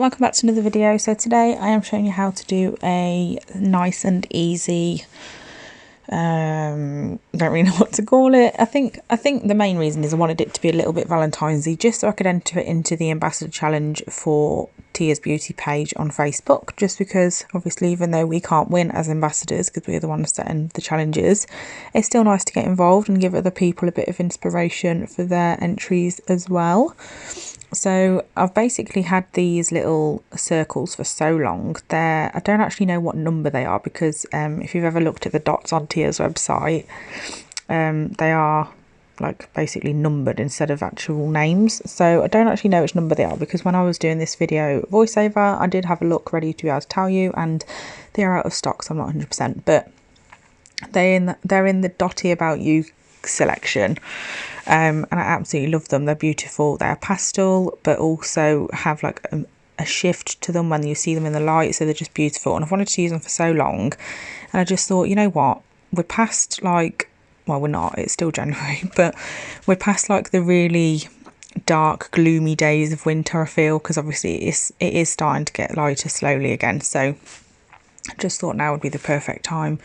welcome back to another video. So today I am showing you how to do a nice and easy, don't really know what to call it. I think the main reason is I wanted it to be a little bit Valentine's-y, just so I could enter it into the ambassador challenge for Tia's beauty page on Facebook, just because obviously even though we can't win as ambassadors because we're the ones setting the challenges, it's still nice to get involved and give other people a bit of inspiration for their entries as well. So I've basically had these little circles for so long. I don't actually know what number they are because if you've ever looked at the dots on Tia's website, they are like basically numbered instead of actual names. So I don't actually know which number they are because when I was doing this video voiceover, I did have a look ready to be able to tell you, and they are out of stock, so I'm not 100%, but they're in the Dotty About You selection. And I absolutely love them. They're beautiful. They're pastel, but also have like a shift to them when you see them in the light, so they're just beautiful. And I've wanted to use them for so long, and I just thought, you know what, we're past like, well, we're not, it's still January, but we're past like the really dark, gloomy days of winter, I feel, because obviously it is starting to get lighter slowly again. So I just thought now would be the perfect time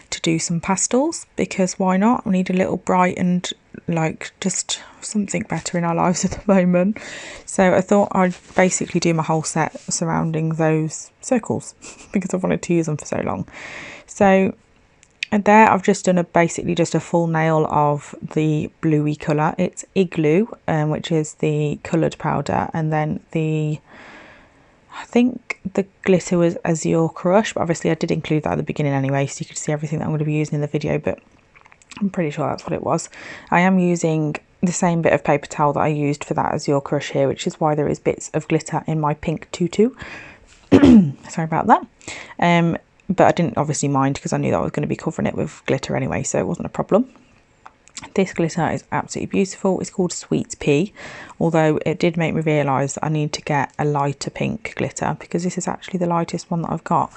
to do some pastels, because why not? We need a little bright and like just something better in our lives at the moment. So I thought I'd basically do my whole set surrounding those circles because I've wanted to use them for so long. So and there I've just done basically just a full nail of the bluey colour. It's Igloo, which is the coloured powder, and then I think the glitter was Azure Crush, but obviously I did include that at the beginning anyway, so you could see everything that I'm going to be using in the video, but I'm pretty sure that's what it was. I am using the same bit of paper towel that I used for that Azure Crush here, which is why there is bits of glitter in my pink tutu. Sorry about that. But I didn't obviously mind because I knew that I was going to be covering it with glitter anyway, so it wasn't a problem. This glitter is absolutely beautiful. It's called Sweet Pea, although it did make me realise that I need to get a lighter pink glitter because this is actually the lightest one that I've got.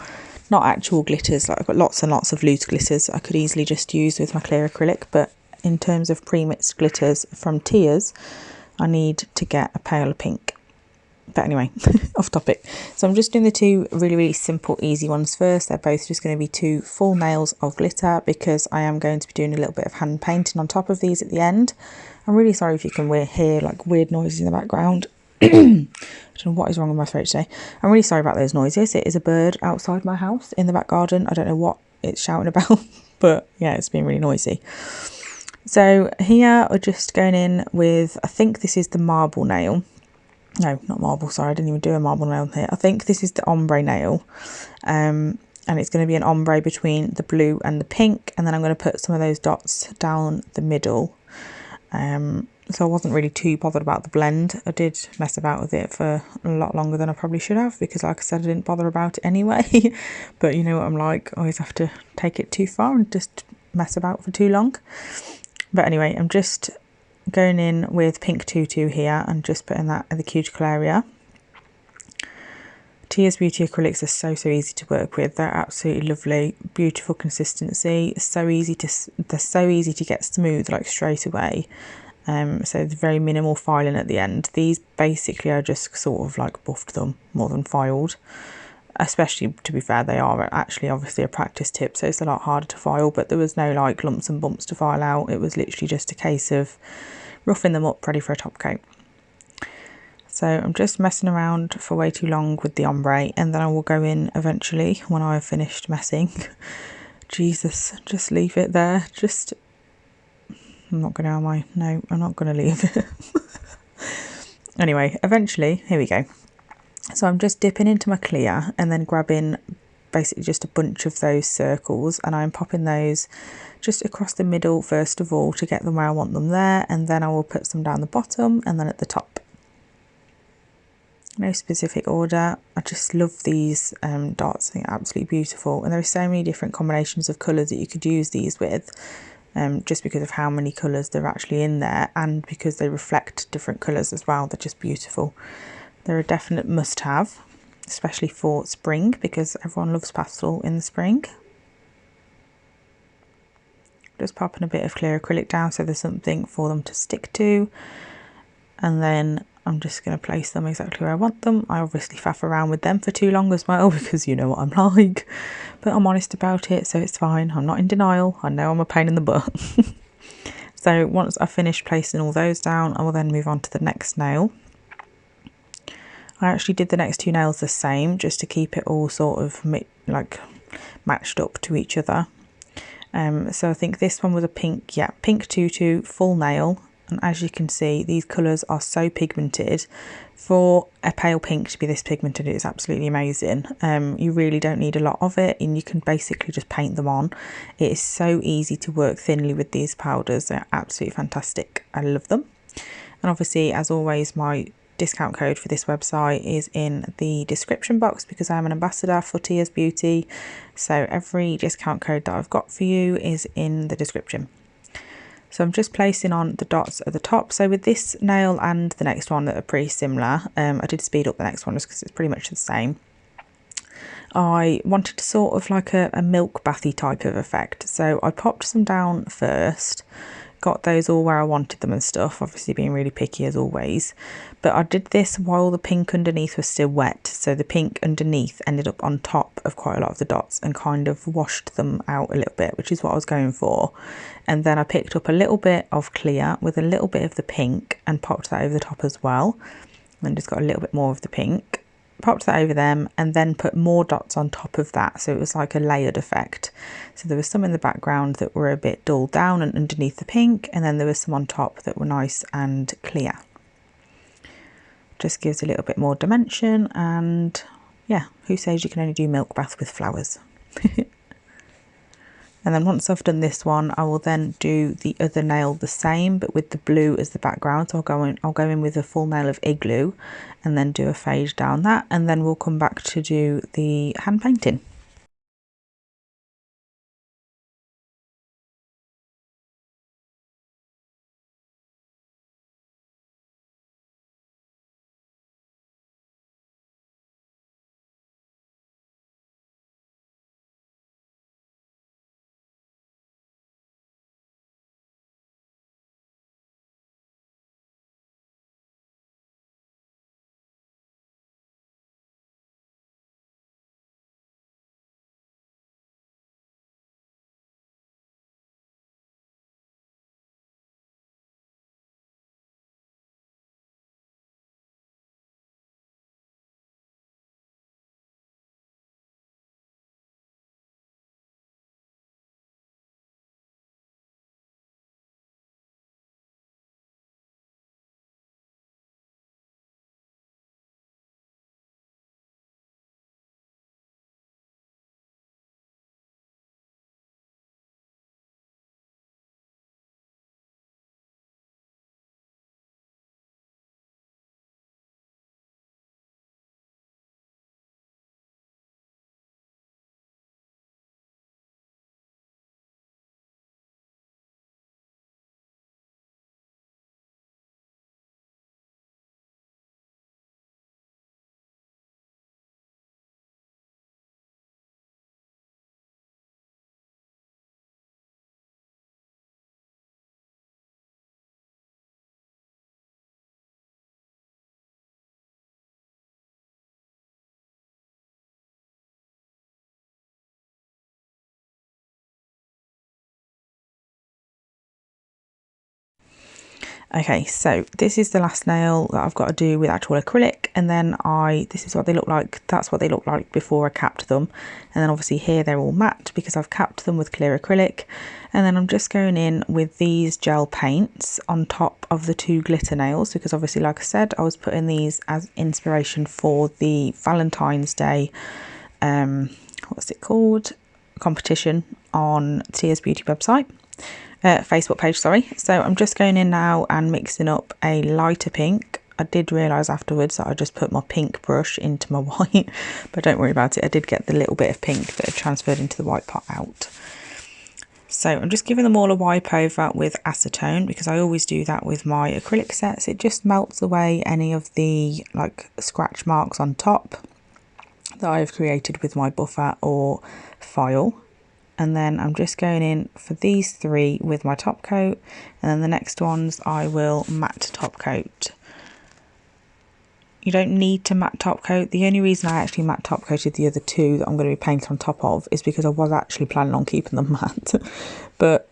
Not actual glitters, like I've got lots and lots of loose glitters I could easily just use with my clear acrylic, but in terms of pre-mixed glitters from Tia's, I need to get a paler pink. But anyway, off topic. So I'm just doing the two really simple, easy ones first. They're both just going to be two full nails of glitter because I am going to be doing a little bit of hand painting on top of these at the end. I'm really sorry if you can hear like weird noises in the background. I don't know what is wrong with my throat today. I'm really sorry about those noises. It is a bird outside my house in the back garden. I don't know what it's shouting about, but yeah, it's been really noisy. So here we're just going in with, I think this is the marble nail. No, not marble, sorry, I didn't even do a marble nail here. I think this is the ombre nail, and it's going to be an ombre between the blue and the pink, and then I'm going to put some of those dots down the middle. So I wasn't really too bothered about the blend. I did mess about with it for a lot longer than I probably should have because, like I said, I didn't bother about it anyway. But you know what I'm like, I always have to take it too far and just mess about for too long. But anyway, I'm just going in with pink tutu here and just putting that in the cuticle area. Tia's Beauty acrylics are so easy to work with. They're absolutely lovely, beautiful consistency. They're so easy to get smooth like straight away. So it's very minimal filing at the end. These basically I just sort of like buffed them more than filed. Especially, to be fair, they are actually obviously a practice tip, so it's a lot harder to file, but there was no like lumps and bumps to file out. It was literally just a case of roughing them up ready for a top coat. So I'm just messing around for way too long with the ombre, and then I will go in eventually when I have finished messing. Jesus, just leave it there. I'm not going to, am I? No, I'm not going to leave it. Anyway, eventually, here we go. So I'm just dipping into my clear and then grabbing basically just a bunch of those circles, and I'm popping those just across the middle first of all to get them where I want them there, and then I will put some down the bottom and then at the top. No specific order. I just love these dots. I think they're absolutely beautiful, and there are so many different combinations of colours that you could use these with, just because of how many colours they're actually in there, and because they reflect different colours as well. They're just beautiful. They're a definite must-have, especially for spring, because everyone loves pastel in the spring. Just popping a bit of clear acrylic down so there's something for them to stick to. And then I'm just going to place them exactly where I want them. I obviously faff around with them for too long as well, because you know what I'm like, but I'm honest about it, so it's fine. I'm not in denial. I know I'm a pain in the butt. So once I've finished placing all those down, I will then move on to the next nail. I actually did the next two nails the same, just to keep it all sort of like matched up to each other. So I think this one was a pink, yeah, pink tutu full nail. And as you can see, these colours are so pigmented. For a pale pink to be this pigmented, it's absolutely amazing. You really don't need a lot of it, and you can basically just paint them on. It is so easy to work thinly with these powders. They're absolutely fantastic. I love them. And obviously, as always, my discount code for this website is in the description box, because I'm an ambassador for Tia's Beauty. So every discount code that I've got for you is in the description. So I'm just placing on the dots at the top. So with this nail and the next one that are pretty similar, I did speed up the next one just because it's pretty much the same. I wanted to sort of like a milk bathy type of effect. So I popped some down first, got those all where I wanted them and stuff, obviously being really picky as always. But I did this while the pink underneath was still wet, so the pink underneath ended up on top of quite a lot of the dots and kind of washed them out a little bit, which is what I was going for. And then I picked up a little bit of clear with a little bit of the pink and popped that over the top as well. And then just got a little bit more of the pink, popped that over them, and then put more dots on top of that, so it was like a layered effect. So there was some in the background that were a bit dulled down and underneath the pink, and then there was some on top that were nice and clear. Just gives a little bit more dimension, and yeah, who says you can only do milk bath with flowers? And then once I've done this one, I will then do the other nail the same, but with the blue as the background. So I'll go in with a full nail of Igloo and then do a fade down that, and then we'll come back to do the hand painting. Okay, so this is the last nail that I've got to do with actual acrylic, and then this is what they look like. That's what they look like before I capped them. And then obviously here they're all matte because I've capped them with clear acrylic. And then I'm just going in with these gel paints on top of the two glitter nails, because obviously, like I said, I was putting these as inspiration for the Valentine's Day, what's it called, competition on Tia's Beauty website. Facebook page, sorry. So I'm just going in now and mixing up a lighter pink. I did realise afterwards that I just put my pink brush into my white, but don't worry about it. I did get the little bit of pink that had transferred into the white pot out. So I'm just giving them all a wipe over with acetone, because I always do that with my acrylic sets. It just melts away any of the like scratch marks on top that I've created with my buffer or file. And then I'm just going in for these three with my top coat, and then the next ones I will matte top coat. you don't need to matte top coat. The only reason I actually matte top coated the other two that I'm going to be painting on top of is because I was actually planning on keeping them matte. But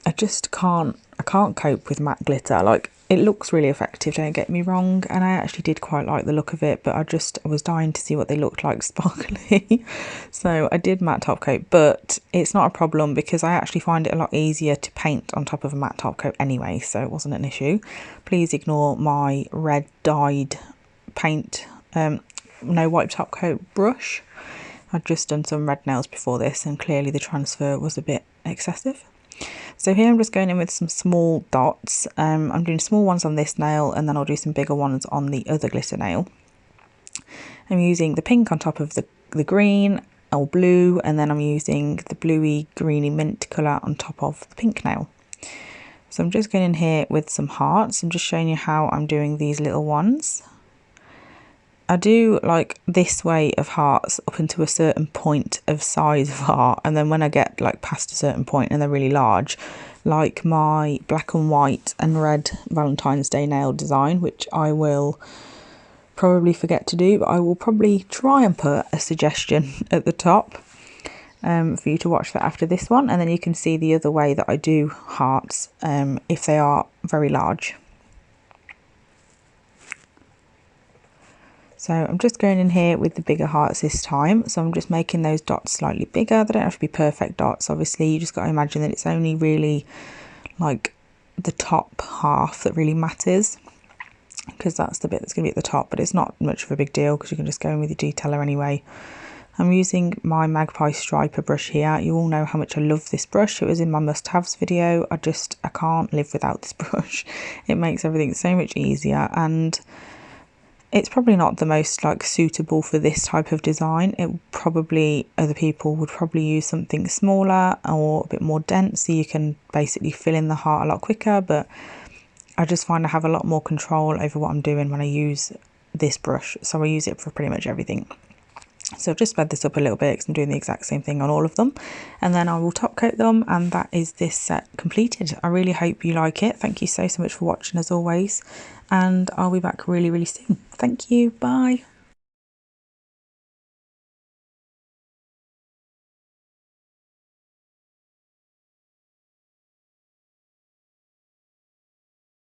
I just can't cope with matte glitter. Like, it looks really effective, don't get me wrong, and I actually did quite like the look of it, but I was dying to see what they looked like sparkly. So I did matte top coat, but it's not a problem because I actually find it a lot easier to paint on top of a matte top coat anyway, so it wasn't an issue. Please ignore my red dyed paint, no wipe top coat brush. I'd just done some red nails before this and clearly the transfer was a bit excessive. So here I'm just going in with some small dots. I'm doing small ones on this nail and then I'll do some bigger ones on the other glitter nail. I'm using the pink on top of the green or blue, and then I'm using the bluey greeny mint colour on top of the pink nail. So I'm just going in here with some hearts. I'm just showing you how I'm doing these little ones. I do like this way of hearts up into a certain point of size of heart, and then when I get like past a certain point and they're really large, like my black and white and red Valentine's Day nail design, which I will probably forget to do, but I will probably try and put a suggestion at the top for you to watch that after this one, and then you can see the other way that I do hearts if they are very large. So I'm just going in here with the bigger hearts this time. So I'm just making those dots slightly bigger. They don't have to be perfect dots, obviously. You just got to imagine that it's only really like the top half that really matters, because that's the bit that's going to be at the top, but it's not much of a big deal because you can just go in with your detailer anyway. I'm using my Magpie Striper brush here. You all know how much I love this brush. It was in my must-haves video. I can't live without this brush. It makes everything so much easier, and it's probably not the most like suitable for this type of design. Other people would probably use something smaller or a bit more dense so you can basically fill in the heart a lot quicker, but I just find I have a lot more control over what I'm doing when I use this brush, so I use it for pretty much everything. So I've just sped this up a little bit because I'm doing the exact same thing on all of them, and then I will top coat them, and that is this set completed. I really hope you like it. Thank you so much for watching as always, and I'll be back really soon. Thank you, bye.